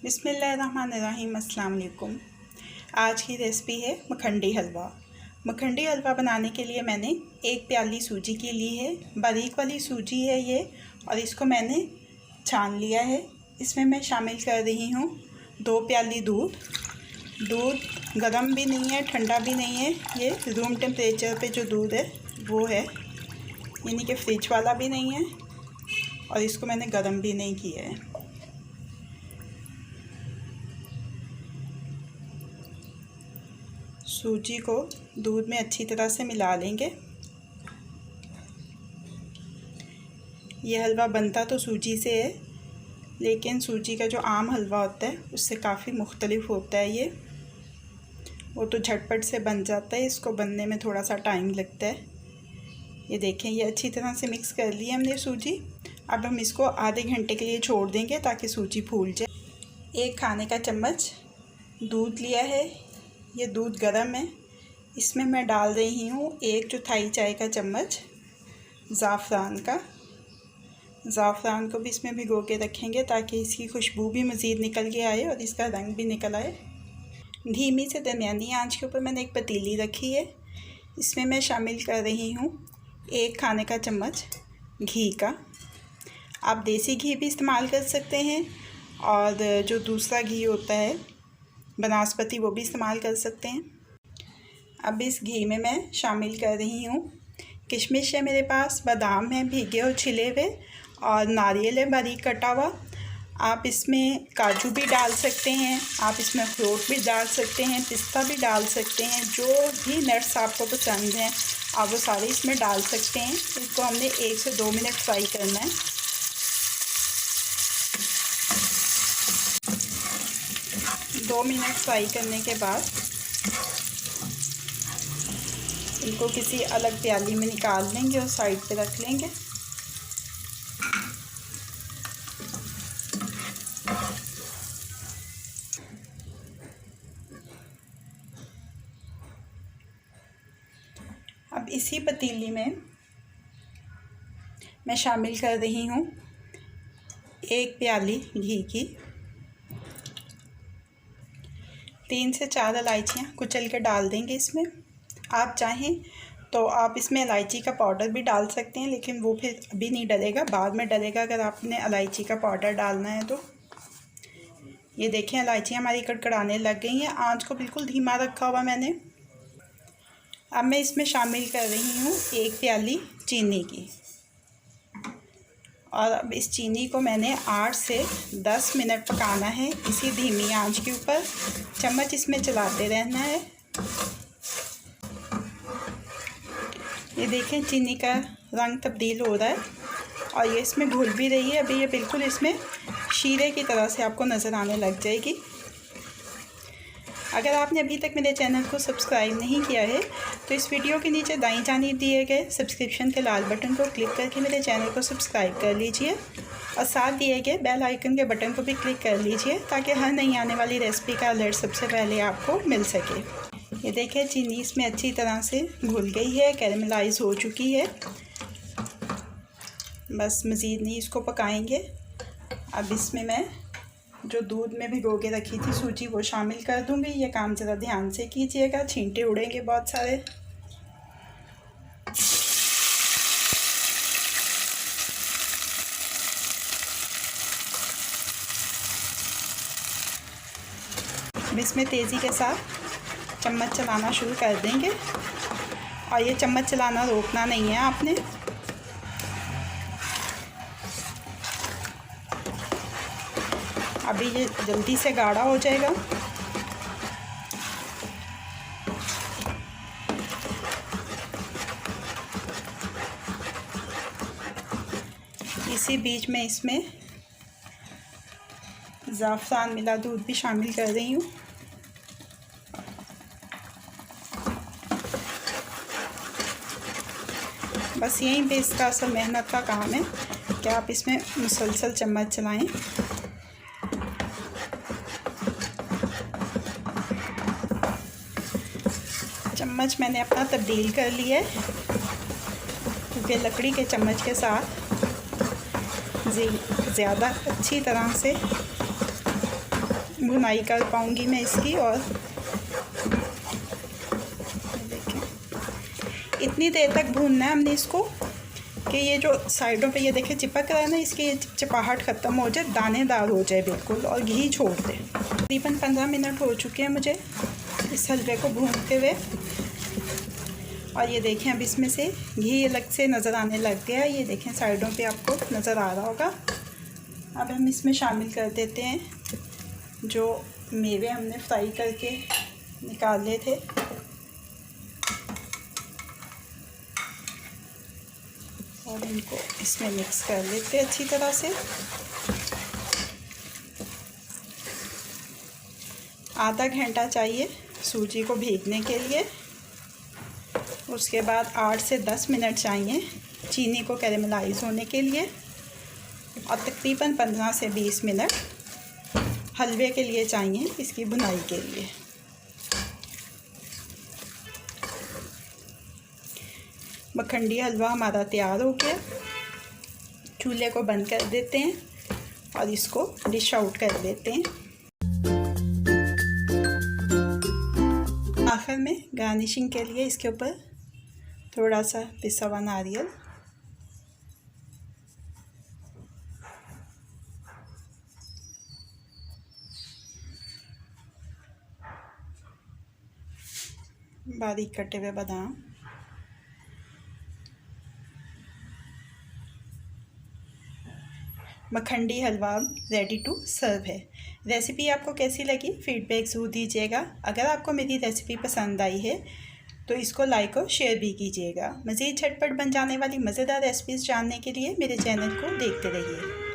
बिस्मिल्लाहिर्रहमानिर्रहीम। अस्सलाम वालेकुम। आज की रेसिपी है मखंडी हलवा। मखंडी हलवा बनाने के लिए मैंने एक प्याली सूजी की ली है। बारीक वाली सूजी है ये, और इसको मैंने छान लिया है। इसमें मैं शामिल कर रही हूँ 2 प्याली दूध। दूध गर्म भी नहीं है, ठंडा भी नहीं है, ये रूम टेम्परेचर पे जो दूध है वो है, यानी कि फ्रिज वाला भी नहीं है, और इसको मैंने गर्म भी नहीं किया है। सूजी को दूध में अच्छी तरह से मिला लेंगे। ये हलवा बनता तो सूजी से है, लेकिन सूजी का जो आम हलवा होता है उससे काफ़ी मुख्तलिफ होता है। ये वो तो झटपट से बन जाता है, इसको बनने में थोड़ा सा टाइम लगता है। ये देखें, ये अच्छी तरह से मिक्स कर ली हमने सूजी। अब हम इसको आधे घंटे के लिए छोड़ देंगे ताकि सूजी फूल जाए। 1 खाने का चम्मच दूध लिया है, ये दूध गर्म है। इसमें मैं डाल रही हूँ 1 चौथाई चाय का चम्मच ज़ाफ़रान का। ज़ाफ़रान को भी इसमें भिगो के रखेंगे ताकि इसकी खुशबू भी मज़ीद निकल के आए और इसका रंग भी निकल आए। धीमी से दरमियानी आंच के ऊपर मैंने एक पतीली रखी है। इसमें मैं शामिल कर रही हूँ 1 खाने का चम्मच घी का। आप देसी घी भी इस्तेमाल कर सकते हैं, और जो दूसरा घी होता है बनास्पति, वो भी इस्तेमाल कर सकते हैं। अब इस घी में मैं शामिल कर रही हूँ किशमिश है मेरे पास, बादाम है भीगे और छिले हुए, और नारियल है बारीक कटा हुआ। आप इसमें काजू भी डाल सकते हैं, आप इसमें अखरोट भी डाल सकते हैं, पिस्ता भी डाल सकते हैं। जो भी नट्स आपको पसंद हैं आप वो सारे इसमें डाल सकते हैं। इसको हमने 1 से 2 मिनट फ्राई करना है। 2 मिनट फ्राई करने के बाद इनको किसी अलग प्याली में निकाल लेंगे और साइड पे रख लेंगे। अब इसी पतीली में मैं शामिल कर रही हूँ 1 प्याली घी की। 3 से 4 इलायचियाँ कुचल के डाल देंगे इसमें। आप चाहें तो आप इसमें इलायची का पाउडर भी डाल सकते हैं, लेकिन वो फिर अभी नहीं डलेगा, बाद में डलेगा अगर आपने इलायची का पाउडर डालना है तो। ये देखें, इलायची हमारी कड़कड़ाने लग गई हैं। आंच को बिल्कुल धीमा रखा हुआ मैंने। अब मैं इसमें शामिल कर रही हूँ 1 प्याली चीनी की, और अब इस चीनी को मैंने 8 से 10 मिनट पकाना है इसी धीमी आंच के ऊपर। चम्मच इसमें चलाते रहना है। ये देखें, चीनी का रंग तब्दील हो रहा है और ये इसमें घुल भी रही है। अभी ये बिल्कुल इसमें शीरे की तरह से आपको नज़र आने लग जाएगी। अगर आपने अभी तक मेरे चैनल को सब्सक्राइब नहीं किया है तो इस वीडियो के नीचे दाईं जानिब दिए गए सब्सक्रिप्शन के लाल बटन को क्लिक करके मेरे चैनल को सब्सक्राइब कर लीजिए, और साथ दिए गए बेल आइकन के बटन को भी क्लिक कर लीजिए ताकि हर नई आने वाली रेसिपी का अलर्ट सबसे पहले आपको मिल सके। ये देखिए, चीनी इसमें अच्छी तरह से घुल गई है, कैरेमलाइज हो चुकी है। बस मज़ीद नहीं इसको पकाएंगे। अब इसमें मैं जो दूध में भिगो के रखी थी सूजी वो शामिल कर दूंगी। ये काम ज़रा ध्यान से कीजिएगा, छींटे उड़ेंगे बहुत सारे। अब इसमें तेज़ी के साथ चम्मच चलाना शुरू कर देंगे, और ये चम्मच चलाना रोकना नहीं है आपने। अभी ये जल्दी से गाढ़ा हो जाएगा। इसी बीच में इसमें ज़ाफ़रान मिला दूध भी शामिल कर रही हूँ। बस यहीं पे इसका असल मेहनत का काम है कि आप इसमें मुसलसल चम्मच चलाएं। चम्मच मैंने अपना तब्दील कर लिया है, क्योंकि लकड़ी के चम्मच के साथ ज़्यादा अच्छी तरह से भुनाई कर पाऊँगी मैं इसकी। और देखिए इतनी देर तक भूनना है हमने इसको कि ये जो साइडों पे ये देखिए चिपक रहा है ना, इसकी ये चिपचिपाहट ख़त्म हो जाए, दानेदार हो जाए बिल्कुल, और घी छोड़ दे। तकरीबन 15 मिनट हो चुके हैं मुझे इस हलवे को भूनते हुए। और ये देखें अब इसमें से घी अलग से नज़र आने लग गया है। ये देखें साइडों पे आपको नज़र आ रहा होगा। अब हम इसमें शामिल कर देते हैं जो मेवे हमने फ्राई करके निकाले थे। और इनको इसमें मिक्स कर लेते हैं अच्छी तरह से। आधा घंटा चाहिए सूजी को भीगने के लिए। उसके बाद 8 से 10 मिनट चाहिए चीनी को कैरेमलाइज होने के लिए। और तकरीबन 15 से 20 मिनट हलवे के लिए चाहिए, इसकी बुनाई के लिए। मखंडी हलवा हमारा तैयार हो गया। चूल्हे को बंद कर देते हैं और इसको डिश आउट कर देते हैं। आखिर में गार्निशिंग के लिए इसके ऊपर थोड़ा सा पिसा हुआ नारियल, बारीक कटे हुए बादाम, मखंडी हलवा रेडी टू सर्व है। रेसिपी आपको कैसी लगी फीडबैक ज़रूर दीजिएगा। अगर आपको मेरी रेसिपी पसंद आई है तो इसको लाइक और शेयर भी कीजिएगा। मज़ीद झटपट बन जाने वाली मज़ेदार रेसिपीज़ जानने के लिए मेरे चैनल को देखते रहिए।